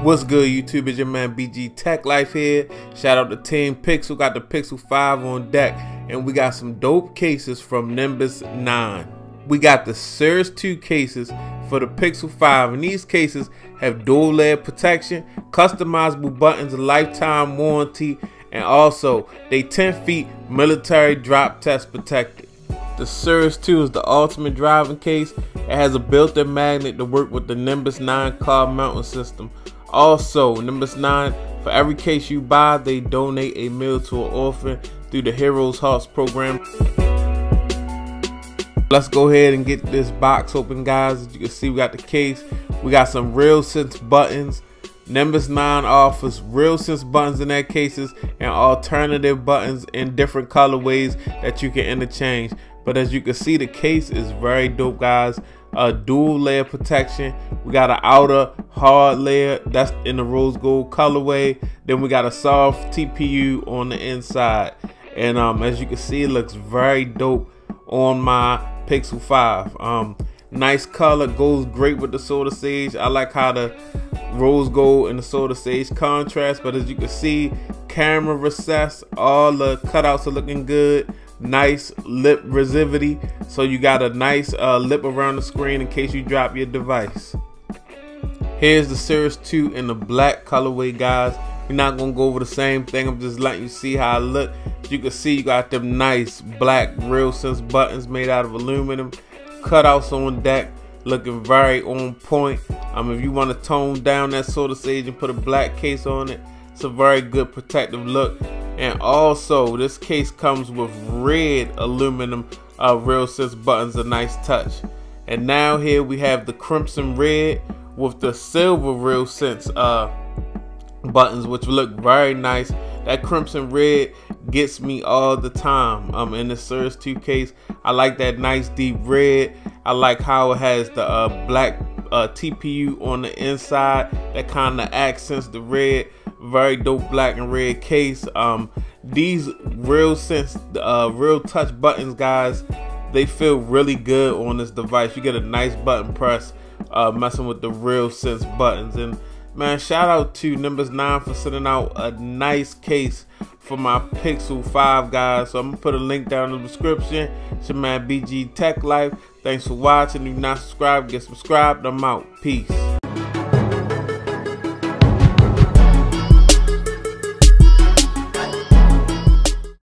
What's good, YouTube? It's your man BG Tech Life here. Shout out to Team Pixel. Got the Pixel 5 on deck, and we got some dope cases from Nimbus 9. We got the Cirrus 2 cases for the Pixel 5, and these cases have dual layer protection, customizable buttons, a lifetime warranty, and also they 10 feet military drop test protected. The Cirrus 2 is the ultimate driving case. It has a built-in magnet to work with the Nimbus 9 car mounting system. Also, Nimbus 9, for every case you buy, they donate a meal to an orphan through the Heroes Hearts program. Let's go ahead and get this box open, guys. As you can see, we got the case. We got some RealSense buttons. Nimbus 9 offers RealSense buttons in their cases and alternative buttons in different colorways that you can interchange. But as you can see, the case is very dope, guys. A dual layer protection. We got an outer hard layer that's in the rose gold colorway. Then we got a soft TPU on the inside. And as you can see, it looks very dope on my Pixel 5. Nice color, goes great with the Soda Sage. I like how the rose gold and the Soda Sage contrast. But as you can see, camera recess, all the cutouts are looking good. Nice lip rigidity, so you got a nice lip around the screen in case you drop your device. Here's the Cirrus 2 in the black colorway, guys. We're not gonna go over the same thing. I'm just letting you see how it look. You can see you got them nice black RealSense buttons made out of aluminum. Cutouts on deck, looking very on point. If you want to tone down that Soda Sage and put a black case on it, it's a very good protective look. And also, this case comes with red aluminum RealSense buttons, a nice touch. And now here we have the crimson red with the silver RealSense buttons, which look very nice. That crimson red gets me all the time in the Cirrus 2 case. I like that nice deep red. I like how it has the black TPU on the inside that kind of accents the red. Very dope black and red case. These RealSense Real Touch buttons, guys, they feel really good on this device. You get a nice button press messing with the RealSense buttons. And man, shout out to Nimbus 9 for sending out a nice case for my Pixel 5, guys. So I'm gonna put a link down in the description. It's your man BG Tech Life. Thanks for watching. If you're not subscribed, get subscribed. I'm out. Peace.